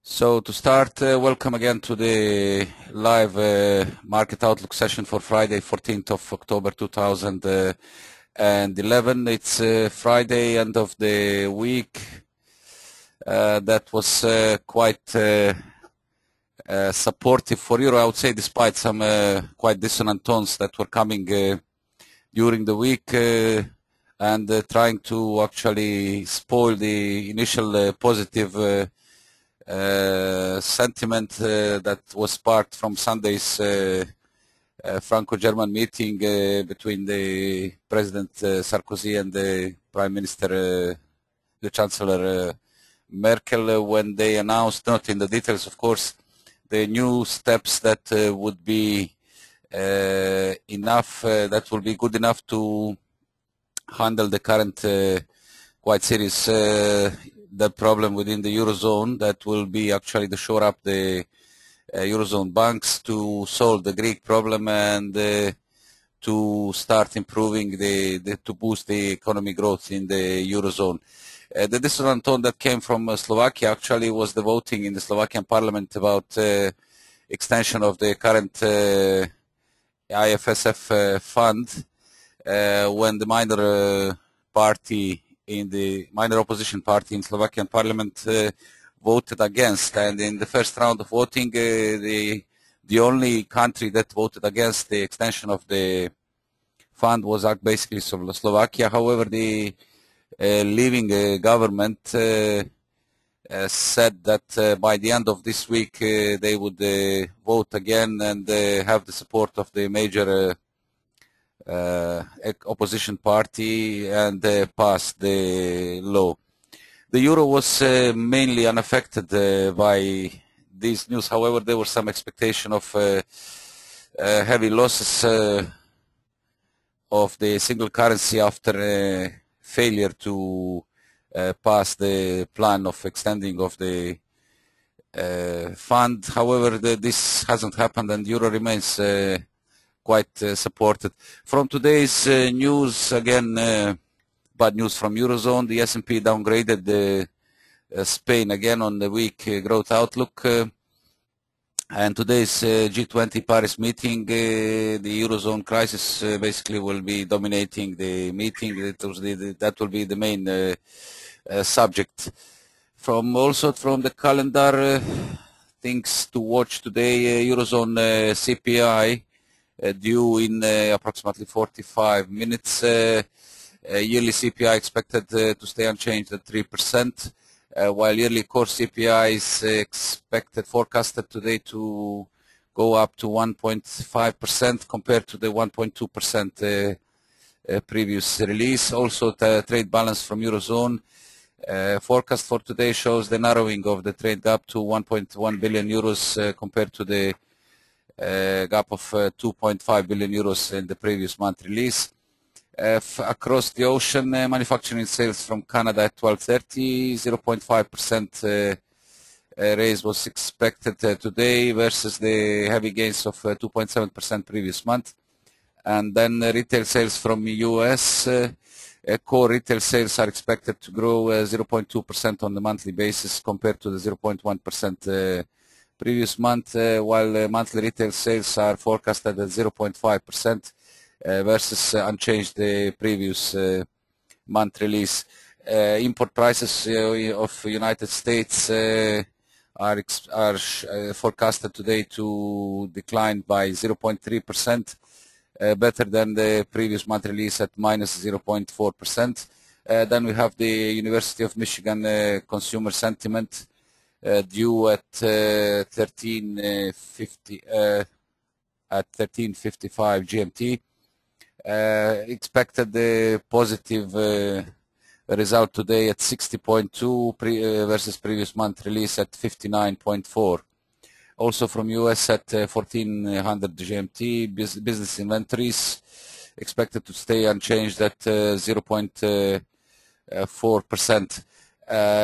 So to start, welcome again to the live market outlook session for Friday, 14th of October 2011. It's Friday, end of the week. That was quite supportive for Euro, I would say, despite some quite dissonant tones that were coming during the week and trying to actually spoil the initial positive sentiment that was sparked from Sunday's Franco-German meeting between the President Sarkozy and the Prime Minister, the Chancellor Merkel, when they announced, not in the details of course, the new steps that would be enough, that will be good enough to handle the current quite serious the problem within the Eurozone, that will be actually to shore up the Eurozone banks, to solve the Greek problem, and to start improving to boost the economy growth in the Eurozone. The dissonant tone that came from Slovakia actually was the voting in the Slovakian parliament about extension of the current IFSF fund, when the minor party in the minor opposition party in Slovakian parliament voted against, and in the first round of voting the only country that voted against the extension of the fund was basically Slovakia. However, the leaving government said that by the end of this week they would vote again and have the support of the major opposition party and passed the law. The euro was mainly unaffected by these news. However, there was some expectation of heavy losses of the single currency after failure to pass the plan of extending of the fund. However, this hasn't happened, and euro remains quite supported. From today's news, again, bad news from Eurozone. The S&P downgraded Spain again on the weak growth outlook. And today's G20 Paris meeting, the Eurozone crisis basically will be dominating the meeting. That will be the main subject. Also from the calendar, things to watch today, Eurozone CPI, due in approximately 45 minutes. Yearly CPI expected to stay unchanged at 3%, while yearly core CPI is forecasted today to go up to 1.5% compared to the 1.2% previous release. Also, the trade balance from Eurozone forecast for today shows the narrowing of the trade gap to 1.1 billion euros compared to the gap of 2.5 billion euros in the previous month release. Across the ocean, manufacturing sales from Canada at 12:30, 0.5% raise was expected today versus the heavy gains of 2.7% previous month. And then retail sales from US, core retail sales are expected to grow 0.2% on the monthly basis compared to the 0.1% previous month, while monthly retail sales are forecasted at 0.5% versus unchanged the previous month release. Import prices of United States are forecasted today to decline by 0.3%, better than the previous month release at minus 0.4%. Then we have the University of Michigan consumer sentiment due at 13:55 GMT. Expected the positive result today at 60.2 versus previous month release at 59.4. Also from US at 1400 GMT, business inventories expected to stay unchanged at 0.4%.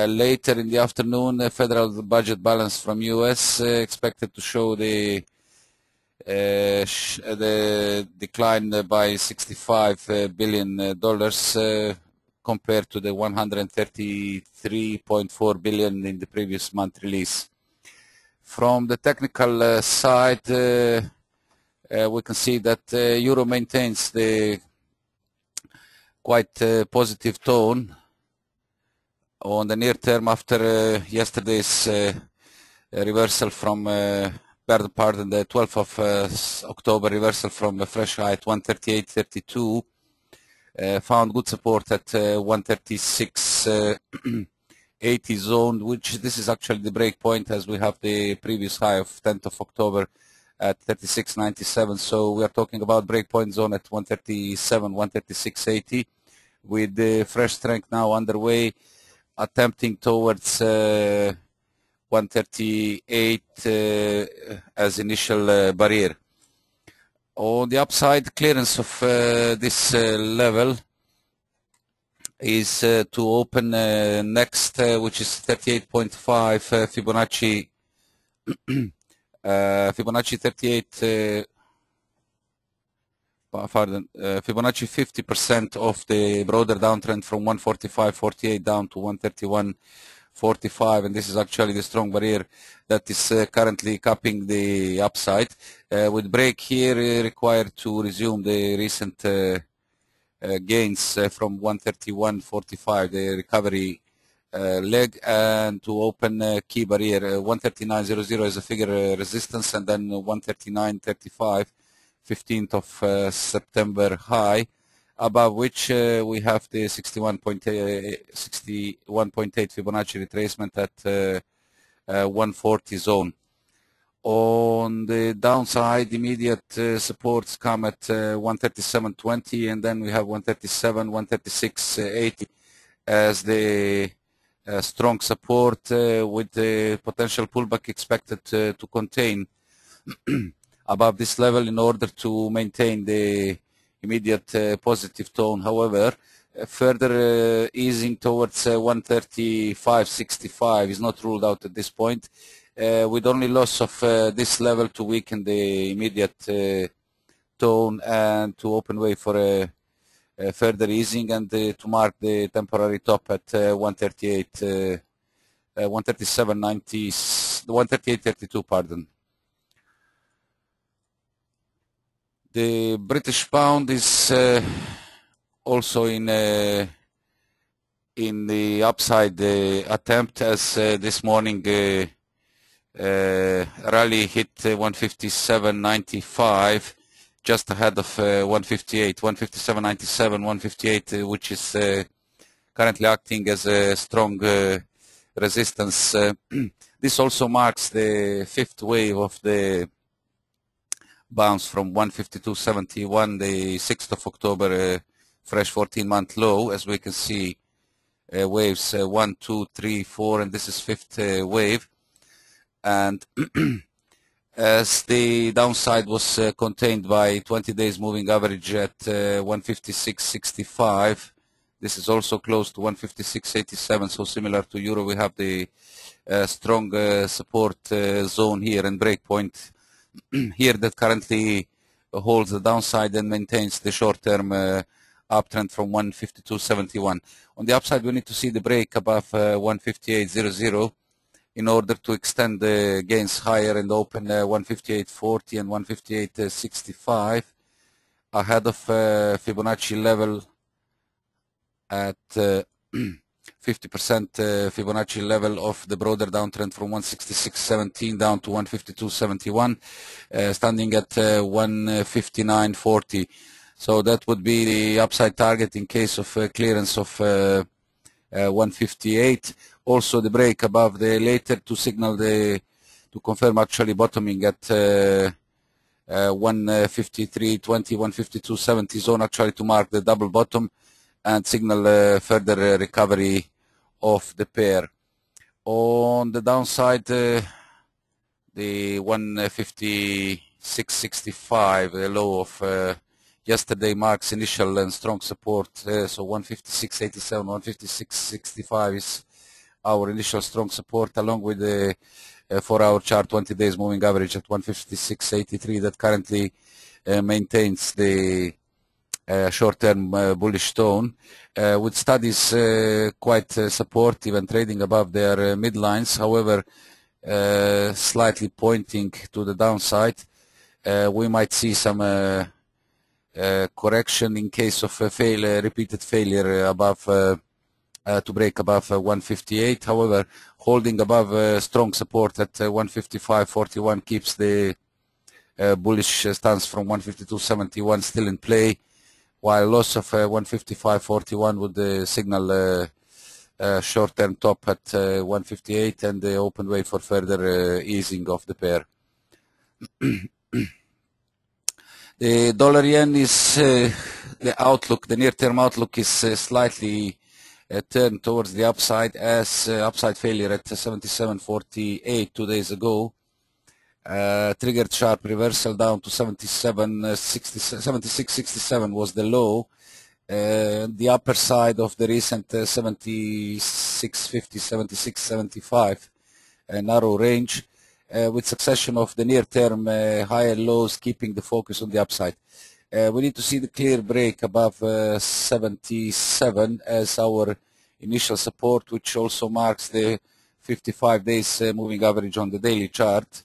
Later in the afternoon, the federal budget balance from US expected to show the decline by $65 billion compared to the $133.4 billion in the previous month release. From the technical side, we can see that euro maintains the quite positive tone on the near term after yesterday's reversal from the 12th of October reversal from a fresh high at 138.32. Found good support at 136.80 zone, which this is actually the break point, as we have the previous high of 10th of October at 36.97. So we are talking about break point zone at 137, 136.80, with the fresh strength now underway, attempting towards 138 as initial barrier. On the upside, clearance of this level is to open next, which is 38.5 Fibonacci. Fibonacci 38. Fibonacci 50% of the broader downtrend from 145.48 down to 131.45, and this is actually the strong barrier that is currently capping the upside. With break here required to resume the recent gains from 131.45, the recovery leg, and to open key barrier 139.00 as a figure resistance, and then 139.35. 15th of September high, above which we have the 61.8 Fibonacci retracement at 140 zone. On the downside, immediate supports come at 137.20, and then we have 137, 136.80 as the strong support, with the potential pullback expected to contain above this level in order to maintain the immediate positive tone. However, further easing towards 135.65 is not ruled out at this point, with only loss of this level to weaken the immediate tone and to open way for a further easing, and to mark the temporary top at 138.32, pardon. The British pound is also in the upside attempt, as this morning rally hit 157.95, just ahead of 158, 157.97, 158, which is currently acting as a strong resistance. This also marks the fifth wave of the bounce from 152.71, the 6th of October, fresh 14-month low, as we can see, waves 1, 2, 3, 4, and this is fifth wave. And as the downside was contained by 20 days moving average at 156.65, this is also close to 156.87, so similar to euro, we have the strong support zone here and break point here that currently holds the downside and maintains the short-term uptrend from 152.71. On the upside, we need to see the break above 158.00 in order to extend the gains higher and open 158.40 and 158.65 ahead of Fibonacci level at 50% Fibonacci level of the broader downtrend from 166.17 down to 152.71, standing at 159.40. So that would be the upside target in case of clearance of 158. Also the break above the later to signal to confirm actually bottoming at 153.20, 152.70 zone, actually to mark the double bottom and signal further recovery of the pair. On the downside, the 156.65, the low of yesterday, marks initial and strong support. So 156.87, 156.65 is our initial strong support, along with the 4-hour chart 20 days moving average at 156.83 that currently maintains the short-term bullish tone, with studies quite supportive and trading above their midlines. However, slightly pointing to the downside. We might see some correction in case of repeated failure above to break above 158. However, holding above strong support at 155.41 keeps the bullish stance from 152.71 still in play, while loss of 155.41 would signal short-term top at 158 and the open way for further easing of the pair. The dollar yen is the outlook, the near-term outlook is slightly turned towards the upside as upside failure at 77.48 2 days ago triggered sharp reversal down to 76.67 was the low. The upper side of the recent 76.50, 76.75 narrow range with succession of the near-term higher lows keeping the focus on the upside. We need to see the clear break above 77 as our initial support, which also marks the 55 days moving average on the daily chart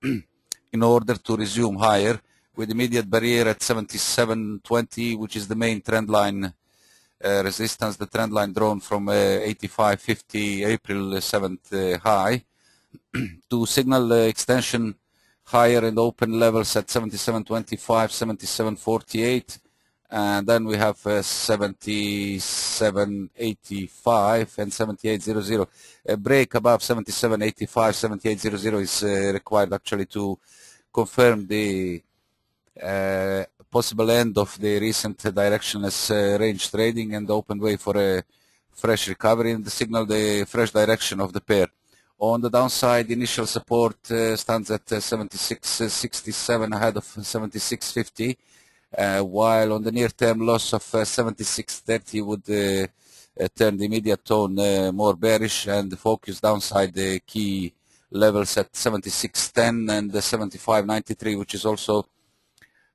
in order to resume higher, with immediate barrier at 77.20, which is the main trend line resistance, the trend line drawn from 85.50 April 7th high to signal extension higher and open levels at 77.25, 77.48, and then we have 77.85 and 78.00. A break above 77.85, 78.00 is required actually to confirm the possible end of the recent directionless range trading and open way for a fresh recovery and signal the fresh direction of the pair. On the downside, initial support stands at 76.67 ahead of 76.50, while on the near-term loss of 76.30 would turn the immediate tone more bearish and focus downside the key levels at 76.10 and 75.93, which is also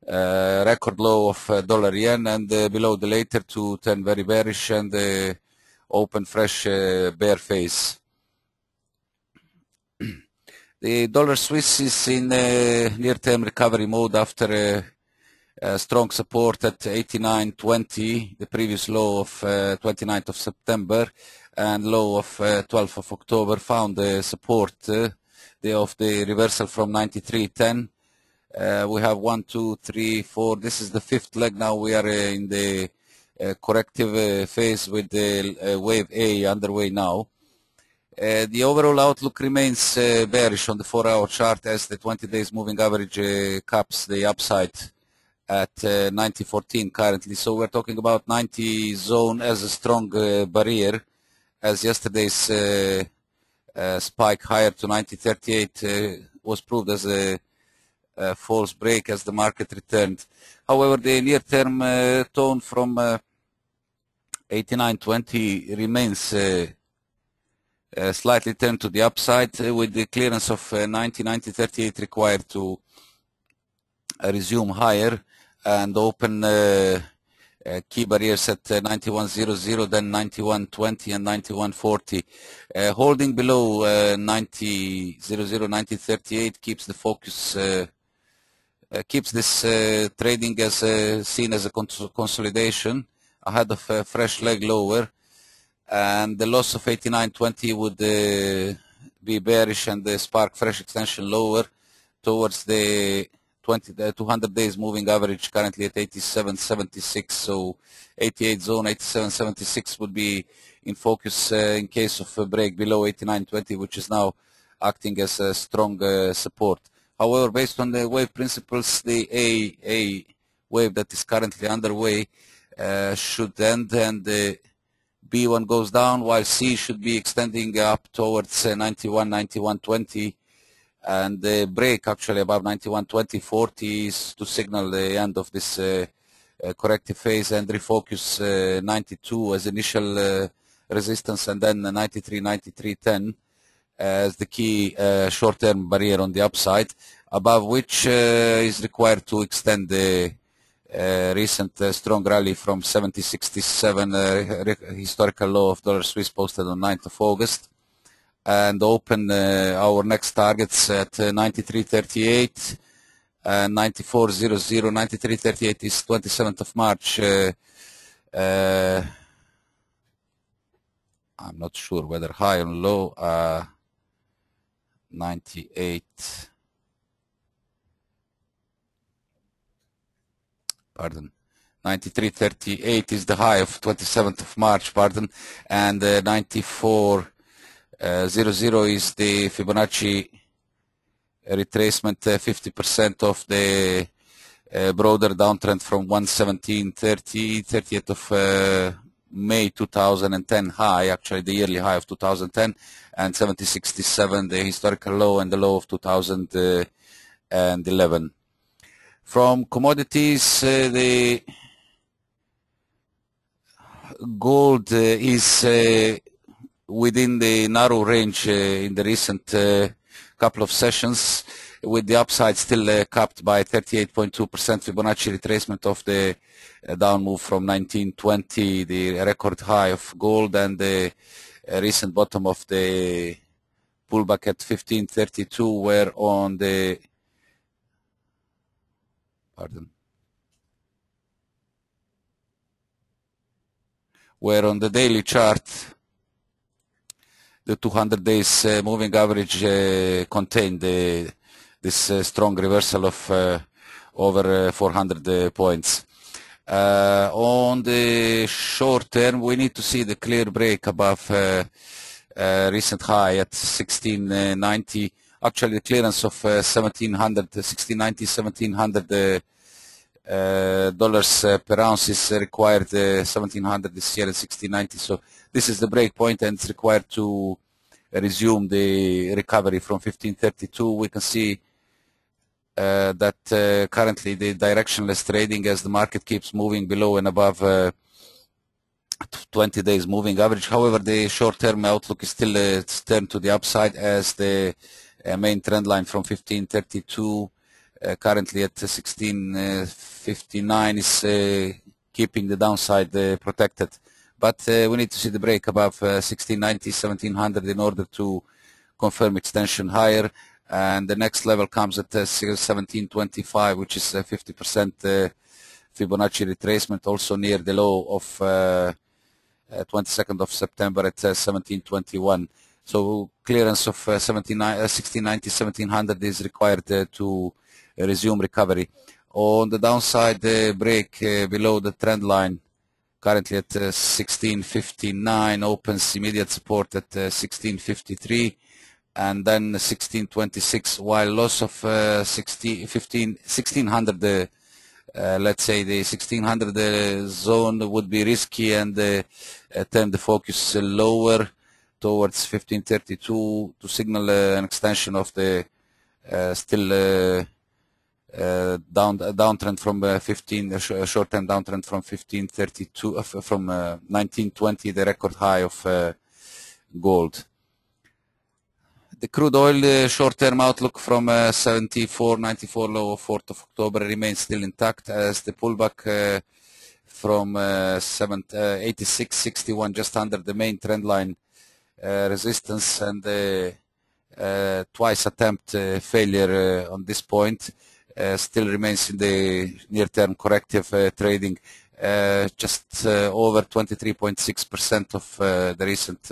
record low of dollar yen, and below the later to turn very bearish and open fresh bear phase. The dollar Swiss is in near-term recovery mode after strong support at 89.20, the previous low of 29th of September and low of 12th of October found support of the reversal from 93.10. We have 1, 2, 3, 4. This is the fifth leg now. We are in the corrective phase with the wave A underway now. The overall outlook remains bearish on the 4-hour chart as the 20 days moving average caps the upside at 90.14 currently. So we're talking about 90 zone as a strong barrier, as yesterday's spike higher to 90.38 was proved as a false break as the market returned. However, the near-term tone from 89.20 remains slightly turned to the upside with the clearance of 90.38 required to resume higher and open key barriers at 91.00, then 91.20 and 91.40. Holding below 90.00, 90.38 keeps the focus, keeps this trading as seen as a consolidation ahead of a fresh leg lower, and the loss of 89.20 would be bearish and spark fresh extension lower towards the 200 days moving average currently at 87.76. So 88 zone, 87.76 would be in focus in case of a break below 89.20, which is now acting as a strong support. However, based on the wave principles, the A wave that is currently underway should end and B1 goes down, while C should be extending up towards 91, 91.20, and the break actually above 91.20.40 is to signal the end of this corrective phase and refocus 92 as initial resistance, and then 93, 93.10 as the key short-term barrier on the upside, above which is required to extend the recent strong rally from 70.67 historical low of dollar Swiss posted on 9th of August, and open our next targets at 93.38 and 94.00. 93.38 is 27th of March. I'm not sure whether high or low. 98. Pardon. 93.38 is the high of 27th of March, pardon, and 94.00 is the Fibonacci retracement, 50% of the broader downtrend from 117.30, 30th of May 2010 high, actually the yearly high of 2010, and 70.67, the historical low and the low of 2011. From commodities, the gold is within the narrow range in the recent couple of sessions, with the upside still capped by 38.2% Fibonacci retracement of the down move from 1920, the record high of gold, and the recent bottom of the pullback at 1532, where on the where on the daily chart the 200 days moving average contained this strong reversal of over 400 points. On the short term, we need to see the clear break above recent high at 1690. Actually, the clearance of 1700, 1690, 1700 dollars per ounce is required. 1700 this year and 1690. So this is the break point, and it's required to resume the recovery from 1532. We can see that currently the directionless trading, as the market keeps moving below and above 20 days moving average. However, the short-term outlook is still turned to the upside, as the main trend line from 1532 currently at 1659 is keeping the downside protected. But we need to see the break above 1690, 1700 in order to confirm extension higher. And the next level comes at 1725, which is 50% Fibonacci retracement, also near the low of 22nd of September at 1721. So clearance of 1690, 1700 is required to resume recovery. On the downside, break below the trend line, currently at 1659, opens immediate support at 1653, and then 1626, while loss of 1600, let's say the 1600 zone would be risky, and turn the focus lower towards 1532 to signal an extension of the still downtrend from short-term downtrend from 1532 from 1920, the record high of gold. The crude oil short-term outlook from 74.94 low of 4th of October remains still intact, as the pullback from 86.61, just under the main trend line resistance, and twice attempt failure on this point still remains in the near-term corrective trading. Just over 23.6% of the recent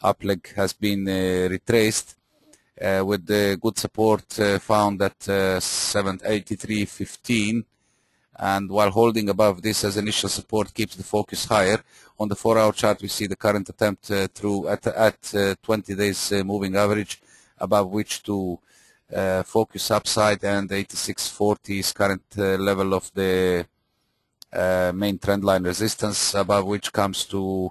up-leg has been retraced, with the good support found at 783.15, and while holding above this as initial support keeps the focus higher. On the 4-hour chart, we see the current attempt through at 20 days moving average, above which to focus upside, and 86.40 is current level of the main trend line resistance, above which comes to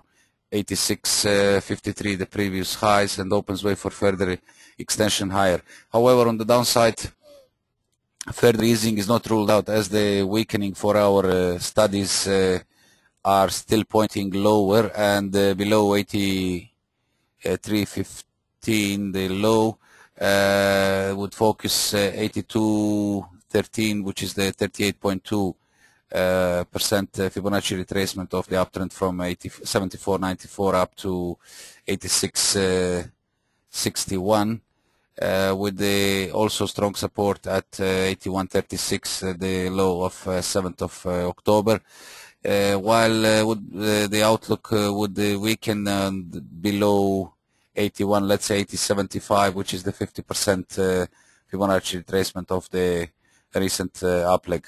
86.53, the previous highs, and opens way for further extension higher. However, on the downside, further easing is not ruled out, as the weakening 4-hour studies are still pointing lower, and below 83.15, the low would focus 82.13, which is the 38.2% Fibonacci retracement of the uptrend from 74.94 up to 86.63. 61, with the also strong support at 81.36, the low of 7th of October. While the outlook would weaken below 81, let's say 80.75, which is the 50% Fibonacci retracement of the recent up leg.